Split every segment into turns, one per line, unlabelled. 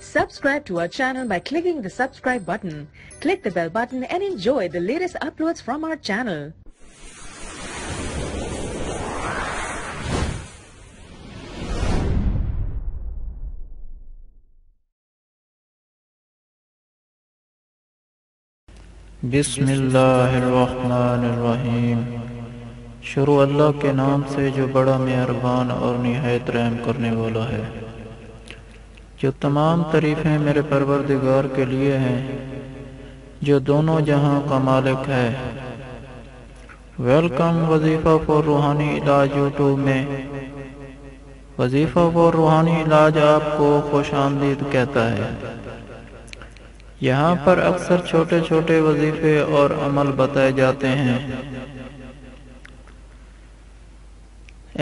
Subscribe to our channel by clicking the subscribe button. Click the bell button and enjoy the latest uploads from our channel.
بسم اللہ الرحمن الرحیم۔ شروع اللہ کے نام سے جو بڑا مہربان اور نہایت رحم کرنے والا ہے۔ جو تمام تعریفیں میرے پروردگار کے لیے ہیں جو دونوں جہاں کا مالک ہے۔ ویلکم وظیفہ فور روحانی علاج یوٹیوب میں۔ وظیفہ فور روحانی علاج آپ کو خوش آمدید کہتا ہے۔ یہاں پر اکثر چھوٹے چھوٹے وظیفے اور عمل بتائے جاتے ہیں۔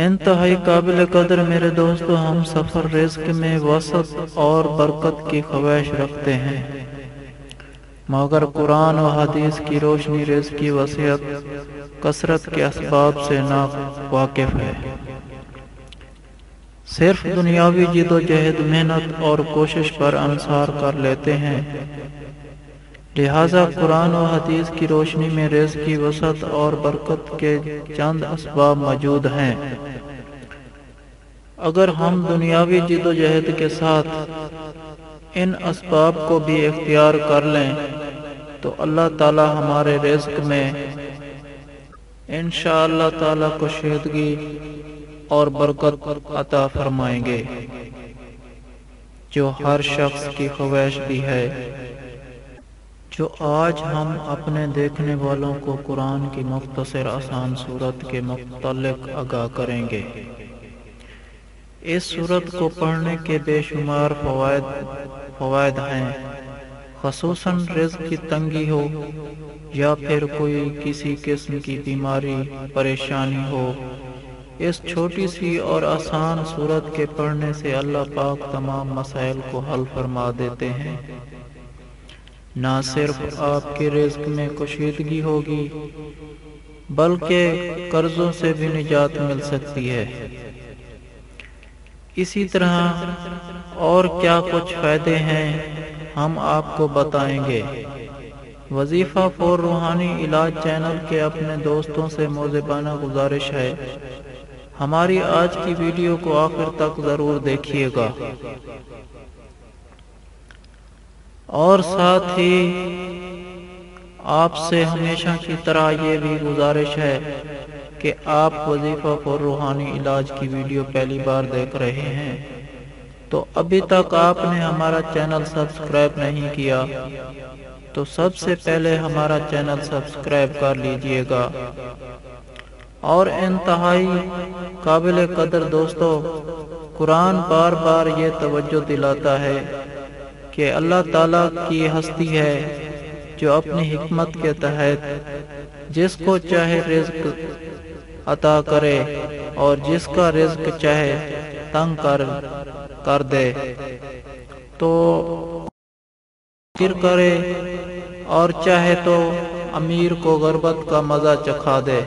انتہائی قابل قدر میرے دوستو، ہم سفر رزق میں وسعت اور برکت کی خواہش رکھتے ہیں، مگر قرآن و حدیث کی روشنی رزق کی وسعت کثرت کے اسباب سے نا واقف ہے۔ صرف دنیاوی جد و جہد، محنت اور کوشش پر انحصار کر لیتے ہیں، لہذا قرآن و حدیث کی روشنی میں رزق کی وسعت اور برکت کے چند اسباب موجود ہیں۔ اگر ہم دنیاوی جد و جہد کے ساتھ ان اسباب کو بھی اختیار کر لیں تو اللہ تعالی ہمارے رزق میں انشاءاللہ تعالی کشیدگی اور برکت عطا فرمائیں گے، جو ہر شخص کی خواہش بھی ہے۔ جو آج ہم اپنے دیکھنے والوں کو قرآن کی مختصر آسان صورت کے متعلق آگاہ کریں گے۔ اس صورت کو پڑھنے کے بے شمار فوائد ہیں، خصوصاً رزق کی تنگی ہو یا پھر کوئی کسی قسم کی بیماری پریشانی ہو۔ اس چھوٹی سی اور آسان صورت کے پڑھنے سے اللہ پاک تمام مسائل کو حل فرما دیتے ہیں۔ نہ صرف آپ کے رزق میں کشیدگی ہوگی بلکہ قرضوں سے بھی نجات مل سکتی ہے۔ اسی طرح اور کیا کچھ فائدے ہیں ہم آپ کو بتائیں گے۔ وظیفہ فور روحانی علاج چینل کے اپنے دوستوں سے معذبانہ گزارش ہے، ہماری آج کی ویڈیو کو آخر تک ضرور دیکھیے گا، اور ساتھ ہی آپ سے ہمیشہ کی طرح یہ بھی گزارش ہے کہ آپ وظیفہ فور روحانی علاج کی ویڈیو پہلی بار دیکھ رہے ہیں تو ابھی تک آپ نے ہمارا چینل سبسکرائب نہیں کیا تو سب سے پہلے ہمارا چینل سبسکرائب کر لیجئے گا۔ اور انتہائی قابل قدر دوستو، قرآن بار بار یہ توجہ دلاتا ہے کہ اللہ تعالیٰ کی ہستی ہے جو اپنی حکمت کے تحت جس کو چاہے رزق عطا کرے اور جس کا رزق چاہے تنگ کر دے تو کرے، اور چاہے تو امیر کو غربت کا مزہ چکھا دے۔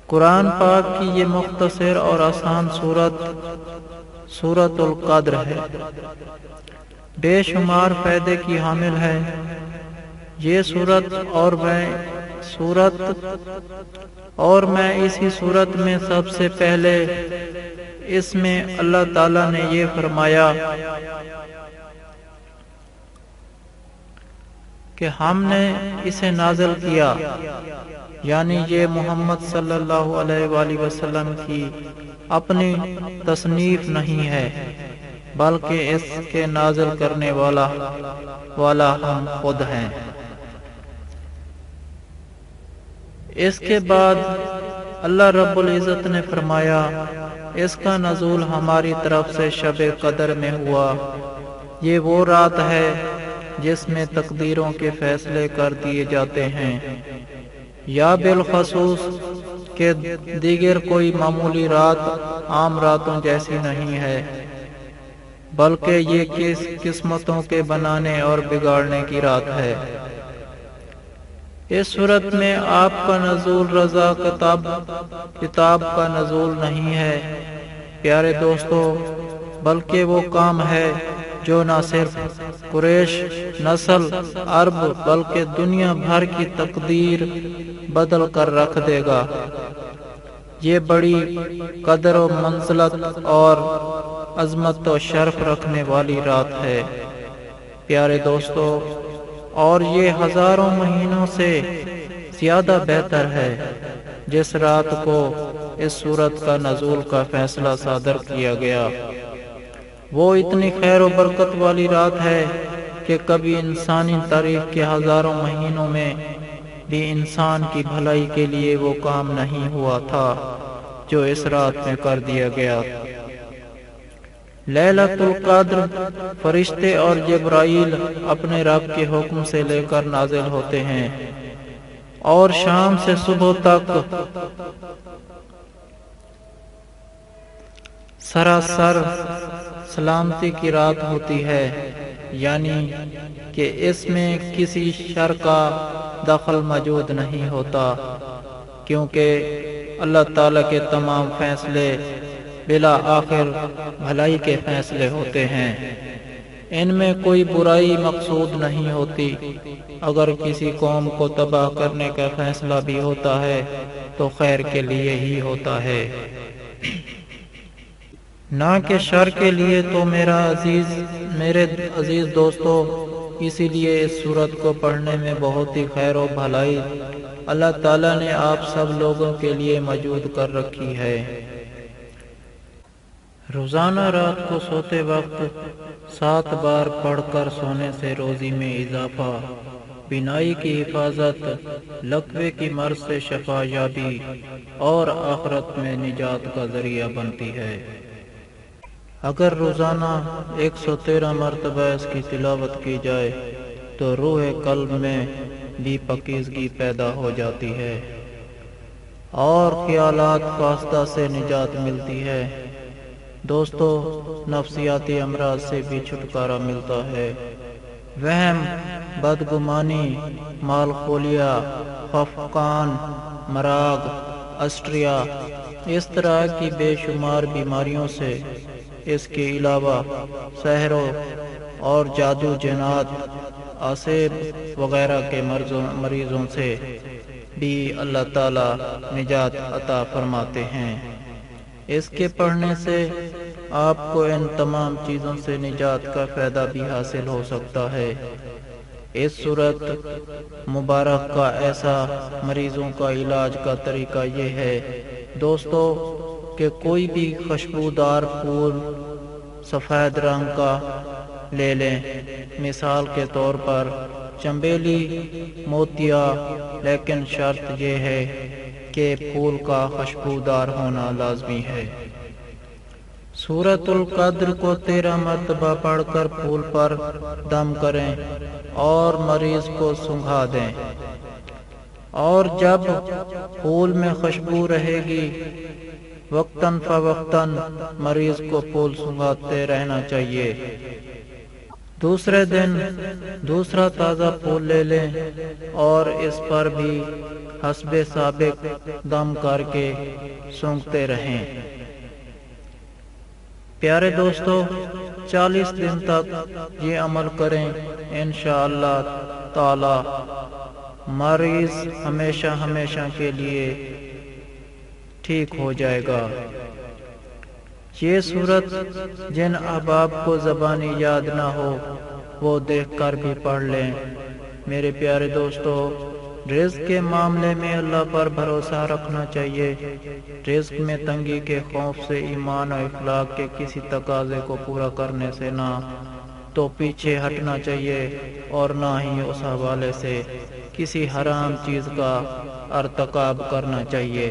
قرآن پاک کی یہ مختصر اور آسان سورۃ القدر ہے، بے شمار فائدے کی حامل ہے۔ یہ اور میں اسی صورت میں سب سے پہلے اس میں اللہ تعالیٰ نے یہ فرمایا کہ ہم نے اسے نازل کیا، یعنی یہ محمد صلی اللہ علیہ وآلہ وسلم کی اپنی تصنیف نہیں ہے بلکہ اس کے نازل کرنے والا ہم خود ہیں۔ اس کے بعد اللہ رب العزت نے فرمایا اس کا نزول ہماری طرف سے شب قدر میں ہوا۔ یہ وہ رات ہے جس میں تقدیروں کے فیصلے کر دیے جاتے ہیں، یا بالخصوص کہ دیگر کوئی معمولی رات عام راتوں جیسی نہیں ہے، بلکہ یہ قسمتوں کے بنانے اور بگاڑنے کی رات ہے۔ اس صورت میں آپ کا نزول رضا کتاب کا نزول نہیں ہے پیارے دوستو، بلکہ وہ کام ہے جو نہ صرف قریش نسل عرب بلکہ دنیا بھر کی تقدیر بدل کر رکھ دے گا۔ یہ بڑی قدر و منزلت اور عظمت و شرف رکھنے والی رات ہے پیارے دوستو، اور یہ ہزاروں مہینوں سے زیادہ بہتر ہے جس رات کو اس سورت کا نزول کا فیصلہ صادر کیا گیا۔ وہ اتنی خیر و برکت والی رات ہے کہ کبھی انسانی تاریخ کے ہزاروں مہینوں میں بھی انسان کی بھلائی کے لیے وہ کام نہیں ہوا تھا جو اس رات میں کر دیا گیا۔ لیلۃ القدر فرشتے اور جبرائیل اپنے رب کے حکم سے لے کر نازل ہوتے ہیں اور شام سے صبح تک سراسر سلامتی کی رات ہوتی ہے، یعنی کہ اس میں کسی شر کا دخل موجود نہیں ہوتا، کیونکہ اللہ تعالیٰ کے تمام فیصلے بلا آخر بھلائی کے فیصلے ہوتے ہیں۔ ان میں کوئی برائی مقصود نہیں ہوتی۔ اگر کسی قوم کو تباہ کرنے کا فیصلہ بھی ہوتا ہے تو خیر کے لیے ہی ہوتا ہے، نہ کہ شر کے لیے۔ تو میرے عزیز دوستو، اسی لیے اس سورت کو پڑھنے میں بہت ہی خیر و بھلائی اللہ تعالیٰ نے آپ سب لوگوں کے لیے موجود کر رکھی ہے۔ روزانہ رات کو سوتے وقت 7 بار پڑھ کر سونے سے روزی میں اضافہ، بینائی کی حفاظت، لقوے کی مرض سے شفا یابی اور آخرت میں نجات کا ذریعہ بنتی ہے۔ اگر روزانہ 113 مرتبہ اس کی تلاوت کی جائے تو روح قلب میں بھی پاکیزگی پیدا ہو جاتی ہے اور خیالات فاسدہ سے نجات ملتی ہے۔ دوستو، نفسیاتی امراض سے بھی چھٹکارا ملتا ہے۔ وہم، بدگمانی، مال خولیا، خفقان، مراگ، اسٹریا، اس طرح کی بے شمار بیماریوں سے، اس کے علاوہ سحروں اور جادو جنات، آسیب وغیرہ کے مریضوں سے بھی اللہ تعالی نجات عطا فرماتے ہیں۔ اس کے پڑھنے سے آپ کو ان تمام چیزوں سے نجات کا فائدہ بھی حاصل ہو سکتا ہے۔ اس صورت مبارک کا ایسا مریضوں کا علاج کا طریقہ یہ ہے دوستو کہ کوئی بھی خوشبودار پھول سفید رنگ کا لے لیں، مثال کے طور پر چنبیلی، موتیا، لیکن شرط یہ ہے کہ پھول کا خوشبودار ہونا لازمی ہے۔ سورۃ القدر کو 13 مرتبہ پڑھ کر پھول پر دم کریں اور مریض کو سنگھا دیں، اور جب پھول میں خوشبو رہے گی وقتاً فوقتاً مریض کو پھول سنگھاتے رہنا چاہیے۔ دوسرے دن دوسرا تازہ پھول لے لیں اور اس پر بھی حسب سابق دم کر کے سونگھتے رہیں۔ پیارے دوستو، 40 دن تک یہ عمل کریں، انشاءاللہ تعالی مریض ہمیشہ ہمیشہ کے لیے ٹھیک ہو جائے گا۔ یہ صورت جن احباب کو زبانی یاد نہ ہو وہ دیکھ کر بھی پڑھ لیں۔ میرے پیارے دوستو، رزق کے معاملے میں اللہ پر بھروسہ رکھنا چاہیے۔ رزق میں تنگی کے خوف سے ایمان و اخلاق کے کسی تقاضے کو پورا کرنے سے نہ تو پیچھے ہٹنا چاہیے اور نہ ہی اس حوالے سے کسی حرام چیز کا ارتکاب کرنا چاہیے۔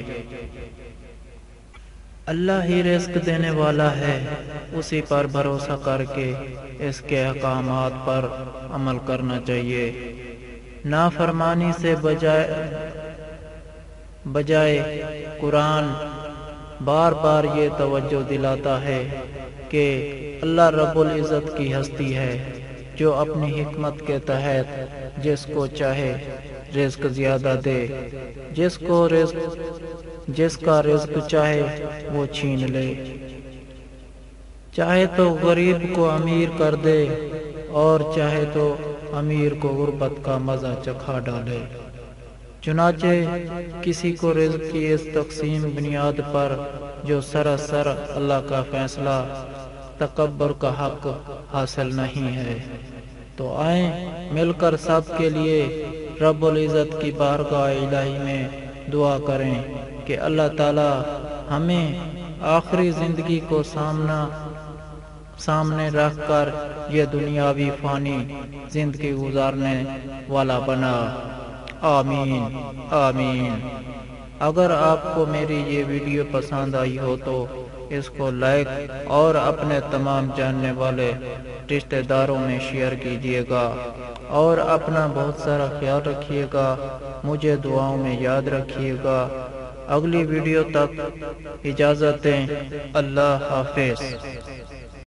اللہ ہی رزق دینے والا ہے، اسی پر بھروسہ کر کے اس کے احکامات پر عمل کرنا چاہیے۔ نافرمانی سے بجائے قرآن بار بار یہ توجہ دلاتا ہے کہ اللہ رب العزت کی ہستی ہے جو اپنی حکمت کے تحت جس کو چاہے رزق زیادہ دے، جس کا رزق چاہے وہ چھین لے۔ چاہے تو غریب کو امیر کر دے اور چاہے تو امیر کو غربت کا مزہ چکھا ڈالے۔ چنانچہ کسی کو رزق کی اس تقسیم بنیاد پر جو سراسر اللہ کا فیصلہ تکبر کا حق حاصل نہیں ہے، تو آئیں مل کر سب کے لیے رب العزت کی بارگاہ الہی میں دعا کریں کہ اللہ تعالی ہمیں آخری زندگی کو سامنے رکھ کر یہ دنیاوی فانی زندگی گزارنے والا بنا۔ آمین آمین۔ اگر آپ کو میری یہ ویڈیو پسند آئی ہو تو اس کو لائک اور اپنے تمام جاننے والے رشتہ داروں میں شیئر کیجیے گا، اور اپنا بہت سارا خیال رکھیے گا، مجھے دعاؤں میں یاد رکھیے گا۔ اگلی ویڈیو تک اجازت دیں، اللہ حافظ۔